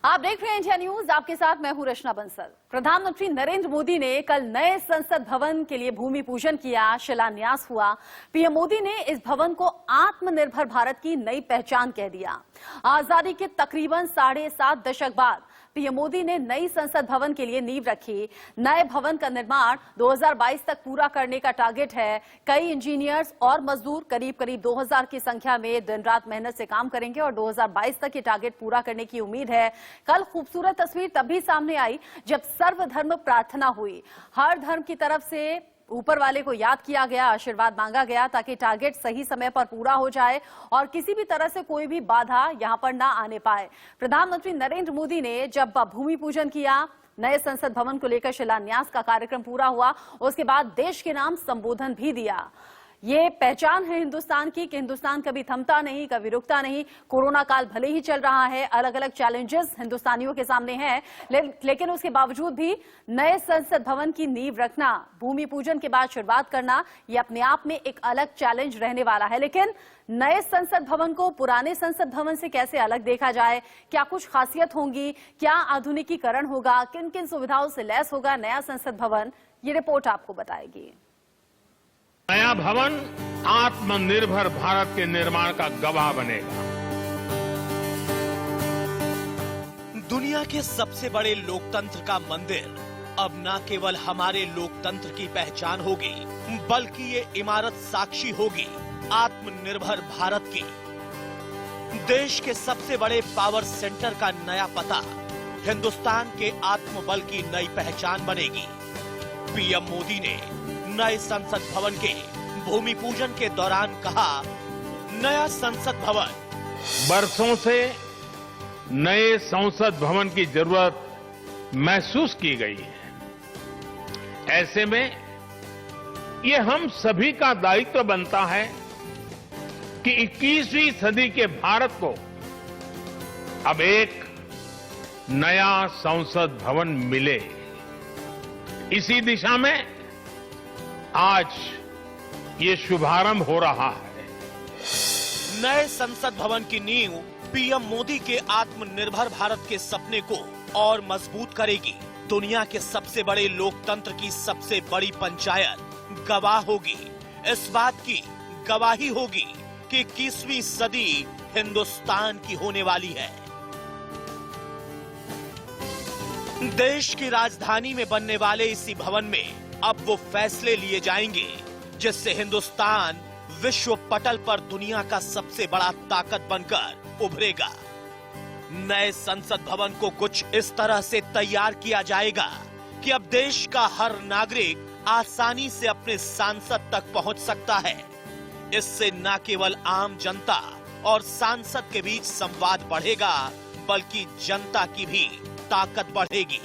आप देख रहे हैं इंडिया न्यूज, आपके साथ मैं हूं रचना बंसल। प्रधानमंत्री नरेंद्र मोदी ने कल नए संसद भवन के लिए भूमि पूजन किया, शिलान्यास हुआ। पीएम मोदी ने इस भवन को आत्मनिर्भर भारत की नई पहचान कह दिया। आजादी के तकरीबन 7.5 दशक बाद पीएम मोदी ने नई संसद भवन के लिए नींव रखी। नए भवन का निर्माण 2022 तक पूरा करने का टारगेट है। कई इंजीनियर्स और मजदूर करीब 2000 की संख्या में दिन रात मेहनत से काम करेंगे और 2022 तक ये टारगेट पूरा करने की उम्मीद है। कल खूबसूरत तस्वीर तब भी सामने आई जब सर्वधर्म प्रार्थना हुई। हर धर्म की तरफ से ऊपर वाले को याद किया गया, आशीर्वाद मांगा गया ताकि टारगेट सही समय पर पूरा हो जाए और किसी भी तरह से कोई भी बाधा यहां पर ना आने पाए। प्रधानमंत्री नरेंद्र मोदी ने जब भूमि पूजन किया, नए संसद भवन को लेकर शिलान्यास का कार्यक्रम पूरा हुआ, उसके बाद देश के नाम संबोधन भी दिया। ये पहचान है हिंदुस्तान की कि हिंदुस्तान कभी थमता नहीं, कभी रुकता नहीं। कोरोना काल भले ही चल रहा है, अलग अलग चैलेंजेस हिंदुस्तानियों के सामने हैं, लेकिन उसके बावजूद भी नए संसद भवन की नींव रखना, भूमि पूजन के बाद शुरुआत करना, ये अपने आप में एक अलग चैलेंज रहने वाला है। लेकिन नए संसद भवन को पुराने संसद भवन से कैसे अलग देखा जाए, क्या कुछ खासियत होंगी, क्या आधुनिकीकरण होगा, किन किन सुविधाओं से लैस होगा नया संसद भवन, ये रिपोर्ट आपको बताएगी। नया भवन आत्मनिर्भर भारत के निर्माण का गवाह बनेगा। दुनिया के सबसे बड़े लोकतंत्र का मंदिर अब न केवल हमारे लोकतंत्र की पहचान होगी, बल्कि ये इमारत साक्षी होगी आत्मनिर्भर भारत की। देश के सबसे बड़े पावर सेंटर का नया पता हिंदुस्तान के आत्मबल की नई पहचान बनेगी। पीएम मोदी ने नए संसद भवन के भूमि पूजन के दौरान कहा, नया संसद भवन। बरसों से नए संसद भवन की जरूरत महसूस की गई है। ऐसे में ये हम सभी का दायित्व बनता है कि 21वीं सदी के भारत को अब एक नया संसद भवन मिले। इसी दिशा में आज ये शुभारंभ हो रहा है। नए संसद भवन की नींव पीएम मोदी के आत्मनिर्भर भारत के सपने को और मजबूत करेगी। दुनिया के सबसे बड़े लोकतंत्र की सबसे बड़ी पंचायत गवाह होगी। इस बात की गवाही होगी कि 21वीं सदी हिंदुस्तान की होने वाली है। देश की राजधानी में बनने वाले इसी भवन में अब वो फैसले लिए जाएंगे जिससे हिंदुस्तान विश्व पटल पर दुनिया का सबसे बड़ा ताकत बनकर उभरेगा। नए संसद भवन को कुछ इस तरह से तैयार किया जाएगा कि अब देश का हर नागरिक आसानी से अपने सांसद तक पहुंच सकता है। इससे न केवल आम जनता और सांसद के बीच संवाद बढ़ेगा, बल्कि जनता की भी ताकत बढ़ेगी।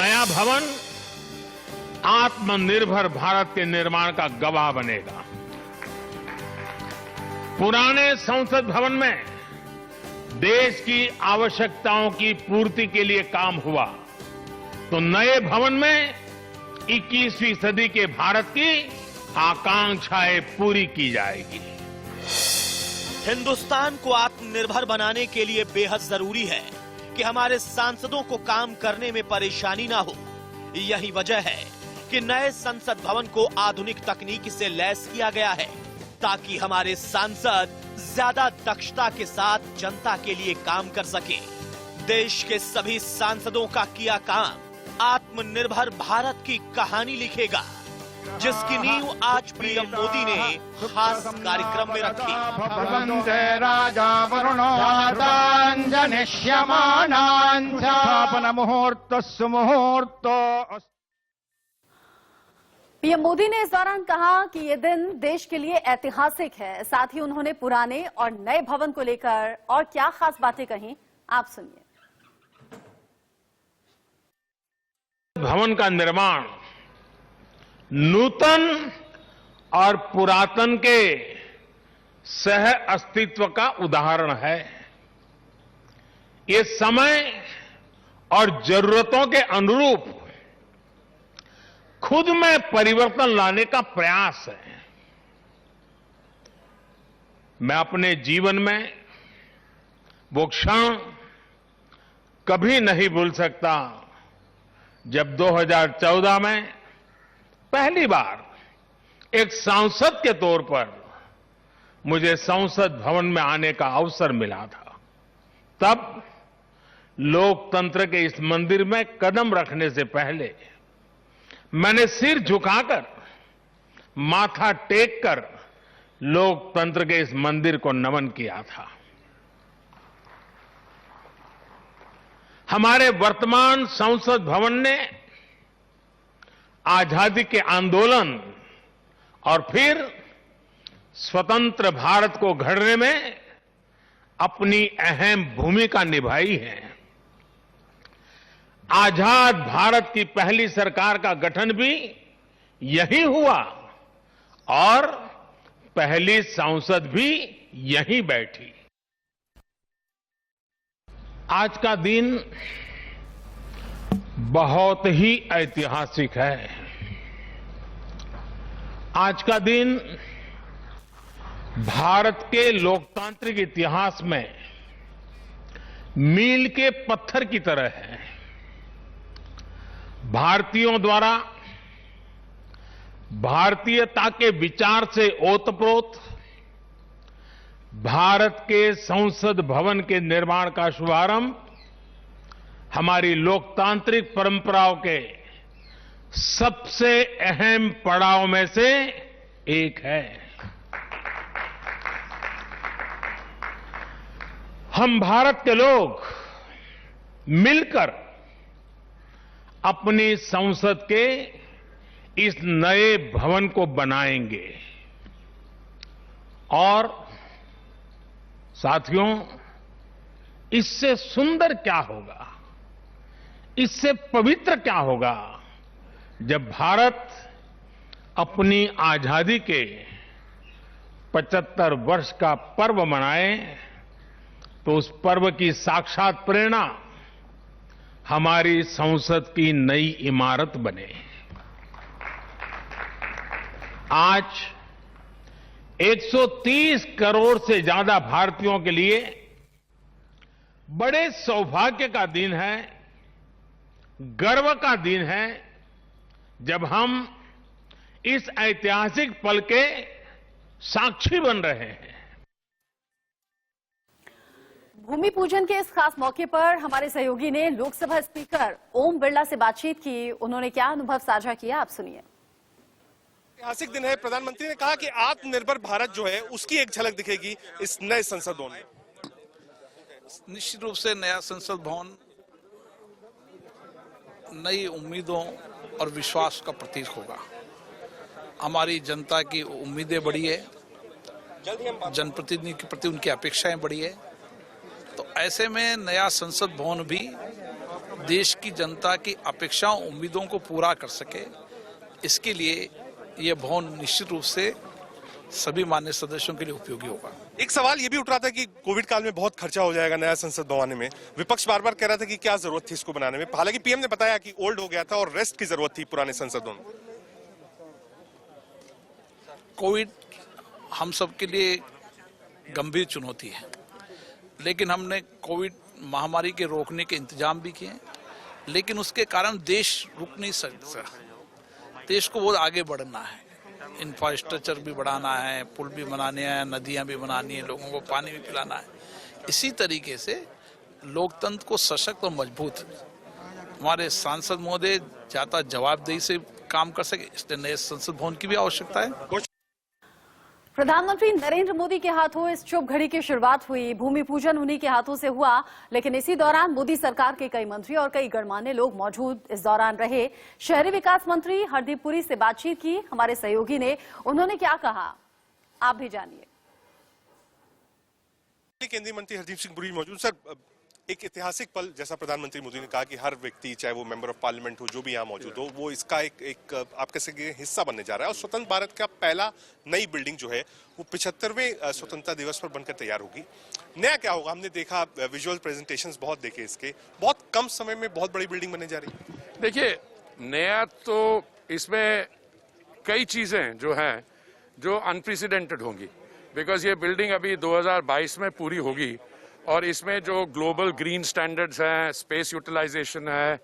नया भवन आत्मनिर्भर भारत के निर्माण का गवाह बनेगा। पुराने संसद भवन में देश की आवश्यकताओं की पूर्ति के लिए काम हुआ, तो नए भवन में 21वीं सदी के भारत की आकांक्षाएं पूरी की जाएगी। हिंदुस्तान को आत्मनिर्भर बनाने के लिए बेहद जरूरी है कि हमारे सांसदों को काम करने में परेशानी ना हो। यही वजह है कि नए संसद भवन को आधुनिक तकनीक से लैस किया गया है ताकि हमारे सांसद ज्यादा दक्षता के साथ जनता के लिए काम कर सके। देश के सभी सांसदों का किया काम आत्मनिर्भर भारत की कहानी लिखेगा, जिसकी नींव आज पीएम मोदी ने खास कार्यक्रम में रखी। पीएम मोदी ने इस दौरान कहा कि ये दिन देश के लिए ऐतिहासिक है। साथ ही उन्होंने पुराने और नए भवन को लेकर और क्या खास बातें कही, आप सुनिए। भवन का निर्माण नूतन और पुरातन के सह अस्तित्व का उदाहरण है। ये समय और जरूरतों के अनुरूप खुद में परिवर्तन लाने का प्रयास है। मैं अपने जीवन में वो क्षण कभी नहीं भूल सकता जब 2014 में पहली बार एक सांसद के तौर पर मुझे संसद भवन में आने का अवसर मिला था। तब लोकतंत्र के इस मंदिर में कदम रखने से पहले मैंने सिर झुकाकर, माथा टेककर लोकतंत्र के इस मंदिर को नमन किया था। हमारे वर्तमान संसद भवन ने आजादी के आंदोलन और फिर स्वतंत्र भारत को गढ़ने में अपनी अहम भूमिका निभाई है। आजाद भारत की पहली सरकार का गठन भी यही हुआ और पहली संसद भी यहीं बैठी। आज का दिन बहुत ही ऐतिहासिक है। आज का दिन भारत के लोकतांत्रिक इतिहास में मील के पत्थर की तरह है। भारतीयों द्वारा भारतीयता के विचार से ओतप्रोत भारत के संसद भवन के निर्माण का शुभारंभ हमारी लोकतांत्रिक परंपराओं के सबसे अहम पड़ाव में से एक है। हम भारत के लोग मिलकर अपनी संसद के इस नए भवन को बनाएंगे और साथियों, इससे सुंदर क्या होगा, इससे पवित्र क्या होगा जब भारत अपनी आजादी के 75 वर्ष का पर्व मनाए तो उस पर्व की साक्षात प्रेरणा हमारी संसद की नई इमारत बने। आज 130 करोड़ से ज्यादा भारतीयों के लिए बड़े सौभाग्य का दिन है, गर्व का दिन है जब हम इस ऐतिहासिक पल के साक्षी बन रहे हैं। भूमि पूजन के इस खास मौके पर हमारे सहयोगी ने लोकसभा स्पीकर ओम बिरला से बातचीत की। उन्होंने क्या अनुभव साझा किया, आप सुनिए। ऐतिहासिक दिन है। प्रधानमंत्री ने कहा कि आत्मनिर्भर भारत जो है उसकी एक झलक दिखेगी इस नए संसद भवन में। निश्चित रूप से नया संसद भवन नई उम्मीदों और विश्वास का प्रतीक होगा। हमारी जनता की उम्मीदें बढ़ी है, जनप्रतिनिधि के प्रति उनकी अपेक्षाएं बढ़ी है, तो ऐसे में नया संसद भवन भी देश की जनता की अपेक्षाओं उम्मीदों को पूरा कर सके, इसके लिए यह भवन निश्चित रूप से सभी मान्य सदस्यों के लिए उपयोगी होगा। एक सवाल ये भी उठ रहा था कि कोविड काल में बहुत खर्चा हो जाएगा नया संसद बनवाने में। विपक्ष बार बार कह रहा था कि क्या जरूरत थी इसको बनाने में। हालांकि पीएम ने बताया कि ओल्ड हो गया था और रेस्ट की जरूरत थी पुराने संसद भवन। कोविड हम सबके लिए गंभीर चुनौती है, लेकिन हमने कोविड महामारी के रोकने के इंतजाम भी किए, लेकिन उसके कारण देश रुक नहीं सकता। देश को बहुत आगे बढ़ना है, इंफ्रास्ट्रक्चर भी बढ़ाना है, पुल भी बनाने हैं, नदियां भी बनानी है, लोगों को पानी भी पिलाना है। इसी तरीके से लोकतंत्र को सशक्त और मजबूत हमारे सांसद महोदय ज्यादा जवाबदेही से काम कर सके, इसलिए नए संसद भवन की भी आवश्यकता है। प्रधानमंत्री नरेंद्र मोदी के हाथों इस शुभ घड़ी की शुरुआत हुई। भूमि पूजन उन्हीं के हाथों से हुआ, लेकिन इसी दौरान मोदी सरकार के कई मंत्री और कई गणमान्य लोग मौजूद इस दौरान रहे। शहरी विकास मंत्री हरदीप पुरी से बातचीत की हमारे सहयोगी ने। उन्होंने क्या कहा, आप भी जानिए। केंद्रीय मंत्री हरदीप सिंह पुरी मौजूद। सर, एक ऐतिहासिक पल, जैसा प्रधानमंत्री मोदी ने कहा कि हर व्यक्ति, चाहे वो मेंबर ऑफ पार्लियामेंट हो, जो भी यहाँ मौजूद हो, वो इसका एक आप कह सकते हैं हिस्सा बनने जा रहा है। और स्वतंत्र भारत का पहला नई बिल्डिंग जो है वो 75वें स्वतंत्रता दिवस पर बनकर तैयार होगी। नया क्या होगा, हमने देखा विजुअल प्रेजेंटेशंस बहुत देखे इसके, बहुत कम समय में बहुत बड़ी बिल्डिंग बनने जा रही है। देखिए, नया तो इसमें कई चीजें जो हैं जो अनप्रेसिडेंटेड होंगी, बिकॉज ये बिल्डिंग अभी 2022 में पूरी होगी और इसमें जो ग्लोबल ग्रीन स्टैंडर्ड्स हैं, स्पेस यूटिलाइजेशन है,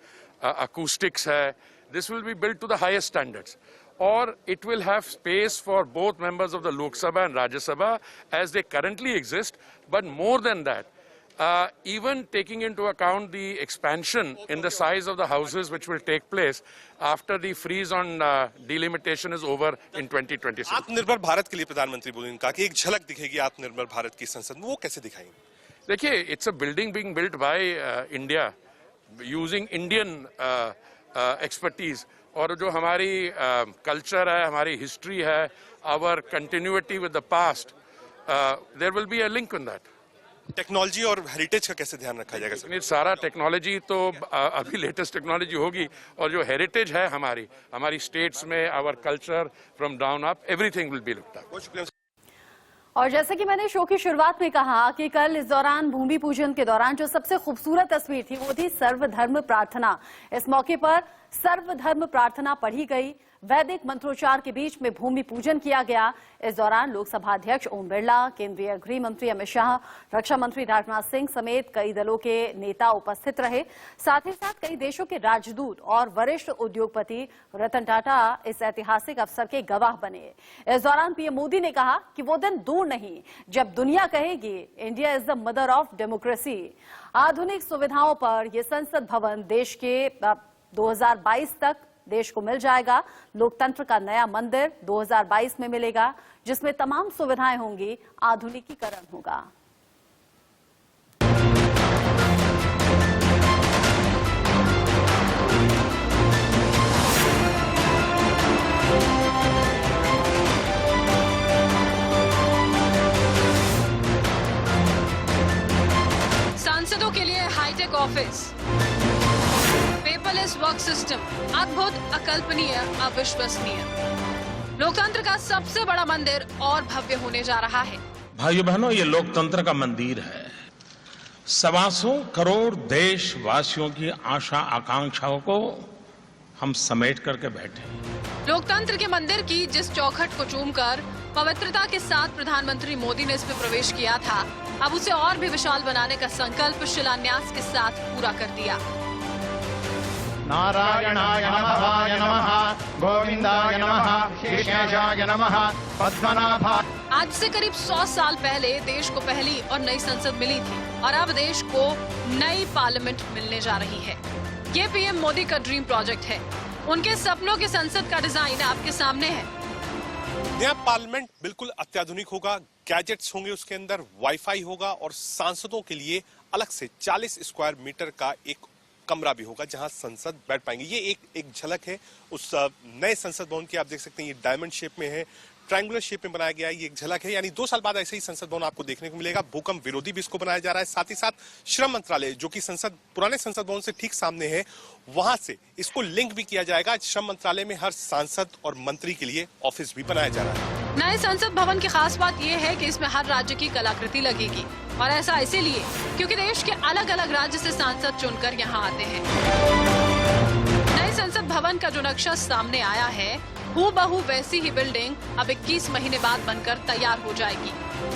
acoustics है, this will be built to the highest standards. Or it will have space for both members of the Lok Sabha and Rajya Sabha as they currently exist. But more than that, even taking into account the expansion in the size of the houses which will take place after the freeze on delimitation is over in 2026. आत्मनिर्भर भारत के लिए प्रधानमंत्री मोदी ने कहा कि एक झलक दिखेगी आत्मनिर्भर भारत की संसद में, वो कैसे दिखाएंगे? देखिए, it's a building being built by India using Indian expertise. और जो हमारी कल्चर है, हमारी हिस्ट्री है, our continuity with the past, there will be a link on that. Technology और हेरिटेज का कैसे ध्यान रखा जाएगा सर? ये सारा टेक्नोलॉजी तो अभी लेटेस्ट टेक्नोलॉजी होगी, और जो हेरिटेज है हमारी स्टेट्स में, our culture from down up, everything will be looked at. बहुत शुक्रिया। और जैसे कि मैंने शो की शुरुआत में कहा कि कल इस दौरान भूमि पूजन के दौरान जो सबसे खूबसूरत तस्वीर थी वो थी सर्वधर्म प्रार्थना। इस मौके पर सर्वधर्म प्रार्थना पढ़ी गई, वैदिक मंत्रोच्चार के बीच में भूमि पूजन किया गया। इस दौरान लोकसभा अध्यक्ष ओम बिरला, केंद्रीय गृह मंत्री अमित शाह, रक्षा मंत्री राजनाथ सिंह समेत कई दलों के नेता उपस्थित रहे। साथ ही साथ कई देशों के राजदूत और वरिष्ठ उद्योगपति रतन टाटा इस ऐतिहासिक अवसर के गवाह बने। इस दौरान पीएम मोदी ने कहा कि वो दिन दूर नहीं जब दुनिया कहेगी India is the mother of democracy. आधुनिक सुविधाओं पर यह संसद भवन देश के 2022 तक देश को मिल जाएगा। लोकतंत्र का नया मंदिर 2022 में मिलेगा, जिसमें तमाम सुविधाएं होंगी, आधुनिकीकरण होगा। सांसदों के लिए hi-tech office, paperless work system, अद्भुत, अकल्पनीय, अविश्वसनीय। लोकतंत्र का सबसे बड़ा मंदिर और भव्य होने जा रहा है। भाइयों बहनों, ये लोकतंत्र का मंदिर है। 125 करोड़ देशवासियों की आशा आकांक्षाओं को हम समेट करके बैठे। लोकतंत्र के मंदिर की जिस चौखट को चूमकर पवित्रता के साथ प्रधानमंत्री मोदी ने इसमें प्रवेश किया था, अब उसे और भी विशाल बनाने का संकल्प शिलान्यास के साथ पूरा कर दिया। नारायणाय नमः, गोविंदाय नमः, शेषाय नमः, पद्मनाभाय। आज से करीब 100 साल पहले देश को पहली और नई संसद मिली थी और अब देश को नई पार्लियामेंट मिलने जा रही है। ये पीएम मोदी का ड्रीम प्रोजेक्ट है। उनके सपनों की संसद का डिजाइन आपके सामने है। नया पार्लियामेंट बिल्कुल अत्याधुनिक होगा, गैजेट्स होंगे उसके अंदर, वाईफाई होगा और सांसदों के लिए अलग से 40 स्क्वायर मीटर का एक कमरा भी होगा जहां संसद बैठ पाएंगे। ये एक झलक है उस नए संसद भवन की। आप देख सकते हैं ये डायमंड शेप में है, ट्रायंगुलर शेप में बनाया गया है। ये एक झलक है, यानी 2 साल बाद ऐसे ही संसद भवन आपको देखने को मिलेगा। भूकंप विरोधी भी इसको बनाया जा रहा है। साथ ही साथ श्रम मंत्रालय जो कि पुराने संसद भवन से ठीक सामने है, वहां से इसको लिंक भी किया जाएगा। श्रम मंत्रालय में हर सांसद और मंत्री के लिए ऑफिस भी बनाया जा रहा है। नए संसद भवन की खास बात यह है कि इसमें हर राज्य की कलाकृति लगेगी, और ऐसा इसीलिए क्योंकि देश के अलग अलग राज्य से सांसद चुनकर यहाँ आते हैं। नए संसद भवन का जो नक्शा सामने आया है, हूबहू वैसी ही बिल्डिंग अब 21 महीने बाद बनकर तैयार हो जाएगी।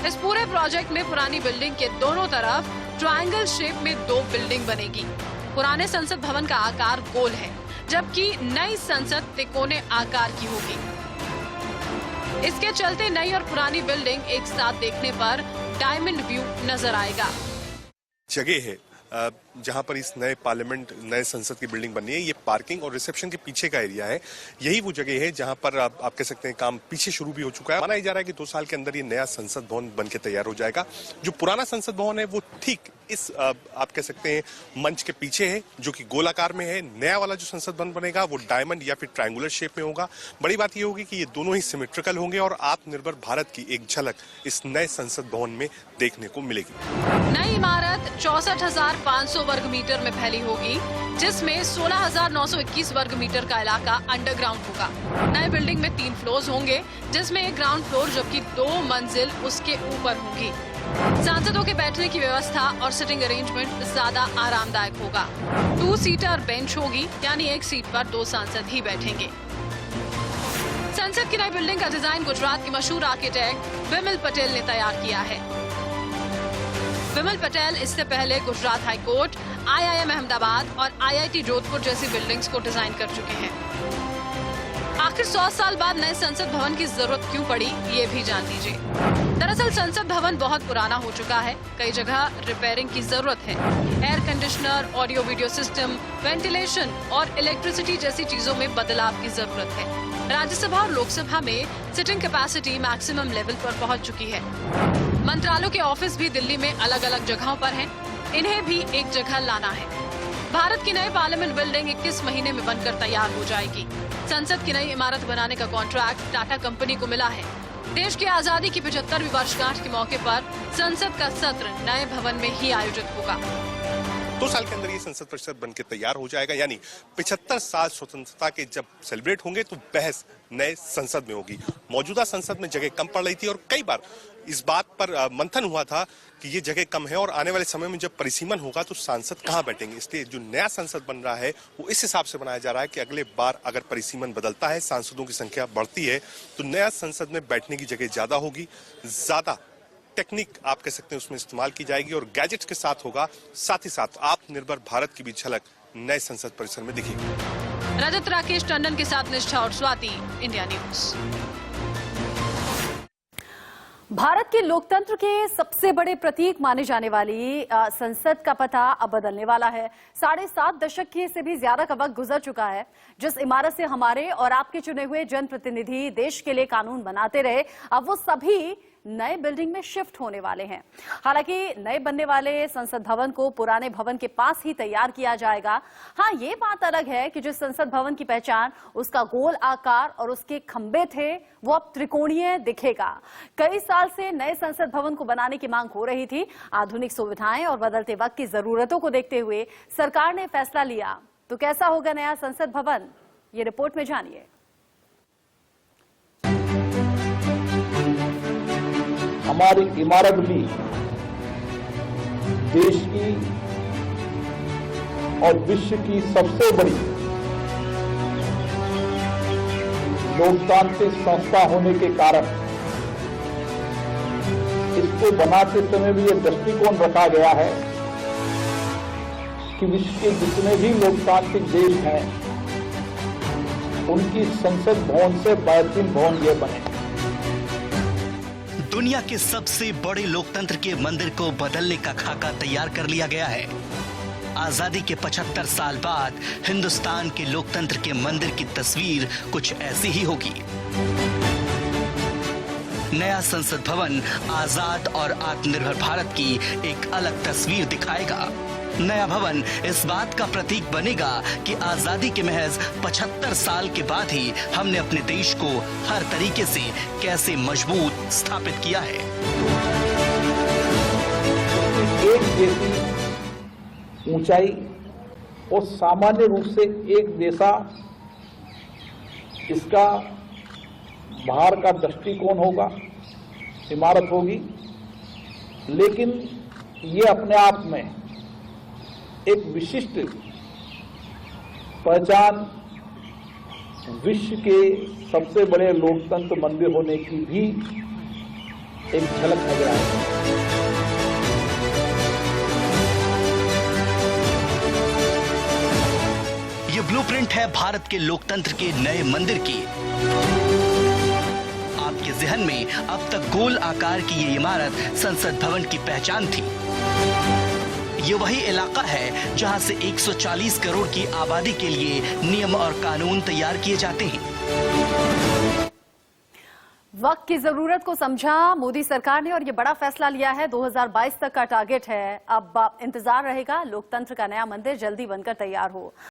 इस पूरे प्रोजेक्ट में पुरानी बिल्डिंग के दोनों तरफ ट्रायंगल शेप में 2 बिल्डिंग बनेगी। पुराने संसद भवन का आकार गोल है, जबकि नई संसद तिकोने आकार की होगी। इसके चलते नई और पुरानी बिल्डिंग एक साथ देखने पर डायमंड व्यू नजर आएगा। जगह है जहां पर इस नए पार्लियामेंट, नए संसद की बिल्डिंग बननी है। ये पार्किंग और रिसेप्शन के पीछे का एरिया है। यही वो जगह है जहां पर आप कह सकते हैं काम पीछे शुरू भी हो चुका है। माना जा रहा है कि 2 साल के अंदर ये नया संसद भवन बनके तैयार हो जाएगा। जो पुराना संसद भवन है वो ठीक इस आप कह सकते हैं मंच के पीछे है, जो कि गोलाकार में है। नया वाला जो संसद भवन बनेगा वो डायमंड या फिर ट्रायंगुलर शेप में होगा। बड़ी बात ये होगी कि ये दोनों ही सिमेट्रिकल होंगे और आत्मनिर्भर भारत की एक झलक इस नए संसद भवन में देखने को मिलेगी। नई इमारत 64,500 वर्ग मीटर में फैली होगी, जिसमें 16,921 वर्ग मीटर का इलाका अंडरग्राउंड होगा। नए बिल्डिंग में 3 फ्लोर्स होंगे, जिसमें एक ग्राउंड फ्लोर जबकि 2 मंजिल उसके ऊपर होंगी। सांसदों के बैठने की व्यवस्था और सिटिंग अरेंजमेंट ज्यादा आरामदायक होगा। 2 सीटर बेंच होगी, यानी एक सीट पर 2 सांसद ही बैठेंगे। संसद की नई बिल्डिंग का डिजाइन गुजरात के मशहूर आर्किटेक्ट विमल पटेल ने तैयार किया है। विमल पटेल इससे पहले Gujarat high court, IIM Ahmedabad और IIT जोधपुर जैसी बिल्डिंग्स को डिजाइन कर चुके हैं। आखिर 100 साल बाद नए संसद भवन की जरूरत क्यों पड़ी, ये भी जान लीजिए। दरअसल संसद भवन बहुत पुराना हो चुका है, कई जगह रिपेयरिंग की जरूरत है। Air conditioner, audio video system, ventilation और इलेक्ट्रिसिटी जैसी चीजों में बदलाव की जरूरत है। राज्यसभा और लोकसभा में सिटिंग कैपेसिटी मैक्सिमम लेवल पर पहुंच चुकी है। मंत्रालयों के ऑफिस भी दिल्ली में अलग अलग जगहों पर हैं, इन्हें भी एक जगह लाना है। भारत की नई पार्लियामेंट बिल्डिंग 21 महीने में बनकर तैयार हो जाएगी। संसद की नई इमारत बनाने का कॉन्ट्रैक्ट टाटा कंपनी को मिला है। देश की आजादी की 75वीं वर्षगांठ के मौके पर संसद का सत्र नए भवन में ही आयोजित होगा। 2 साल के अंदर ये संसद परिसर बनकर तैयार हो जाएगा, यानी 75 साल स्वतंत्रता के जब सेलिब्रेट होंगे तो बहस नए संसद में होगी। मौजूदा संसद में जगह कम पड़ रही थी और कई बार इस बात पर मंथन हुआ था कि ये जगह कम है और आने वाले समय में जब परिसीमन होगा तो सांसद कहां बैठेंगे। इसलिए जो नया संसद बन रहा है वो इस हिसाब से बनाया जा रहा है कि अगले बार अगर परिसीमन बदलता है, सांसदों की संख्या बढ़ती है, तो नया संसद में बैठने की जगह ज्यादा होगी, ज्यादा टेक्निक आप कह सकते हैं उसमें इस्तेमाल की जाएगी और गैजेट्स के साथ होगा। साथ ही साथ आत्मनिर्भर भारत की भी झलक नए संसद परिसर में दिखेगी। रजत राकेश टंडन के साथ निष्ठा और स्वाति, इंडिया न्यूज। भारत के लोकतंत्र के सबसे बड़े प्रतीक माने जाने वाली संसद का पता अब बदलने वाला है। 7.5 दशक की से भी ज्यादा का वक्त गुजर चुका है। जिस इमारत से हमारे और आपके चुने हुए जनप्रतिनिधि देश के लिए कानून बनाते रहे, अब वो सभी नए बिल्डिंग में शिफ्ट होने वाले हैं। हालांकि नए बनने वाले संसद भवन को पुराने भवन के पास ही तैयार किया जाएगा। हाँ, ये बात अलग है कि जिस संसद भवन की पहचान उसका गोल आकार और उसके खंभे थे, वो अब त्रिकोणीय दिखेगा। कई साल से नए संसद भवन को बनाने की मांग हो रही थी। आधुनिक सुविधाएं और बदलते वक्त की जरूरतों को देखते हुए सरकार ने फैसला लिया। तो कैसा होगा नया संसद भवन, ये रिपोर्ट में जानिए। हमारी इमारत भी देश की और विश्व की सबसे बड़ी लोकतांत्रिक संस्था होने के कारण इसको बनाते समय भी यह दृष्टिकोण रखा गया है कि विश्व के जितने भी लोकतांत्रिक देश हैं उनकी संसद भवन से बेहतरीन भवन यह बने। दुनिया के सबसे बड़े लोकतंत्र के मंदिर को बदलने का खाका तैयार कर लिया गया है। आजादी के 75 साल बाद हिंदुस्तान के लोकतंत्र के मंदिर की तस्वीर कुछ ऐसी ही होगी। नया संसद भवन आजाद और आत्मनिर्भर भारत की एक अलग तस्वीर दिखाएगा। नया भवन इस बात का प्रतीक बनेगा कि आजादी के महज 75 साल के बाद ही हमने अपने देश को हर तरीके से कैसे मजबूत स्थापित किया है। एक जैसी ऊंचाई और सामान्य रूप से एक जैसा इसका बाहर का दृष्टिकोण होगा, इमारत होगी, लेकिन ये अपने आप में एक विशिष्ट पहचान विश्व के सबसे बड़े लोकतंत्र मंदिर होने की भी एक झलक नजर आएगी। ये ब्लूप्रिंट है भारत के लोकतंत्र के नए मंदिर की। आपके जहन में अब तक गोल आकार की ये इमारत संसद भवन की पहचान थी। ये वही इलाका है जहां से 140 करोड़ की आबादी के लिए नियम और कानून तैयार किए जाते हैं। वक्त की जरूरत को समझा मोदी सरकार ने और ये बड़ा फैसला लिया है। 2022 तक का टारगेट है। अब इंतजार रहेगा लोकतंत्र का नया मंदिर जल्दी बनकर तैयार हो।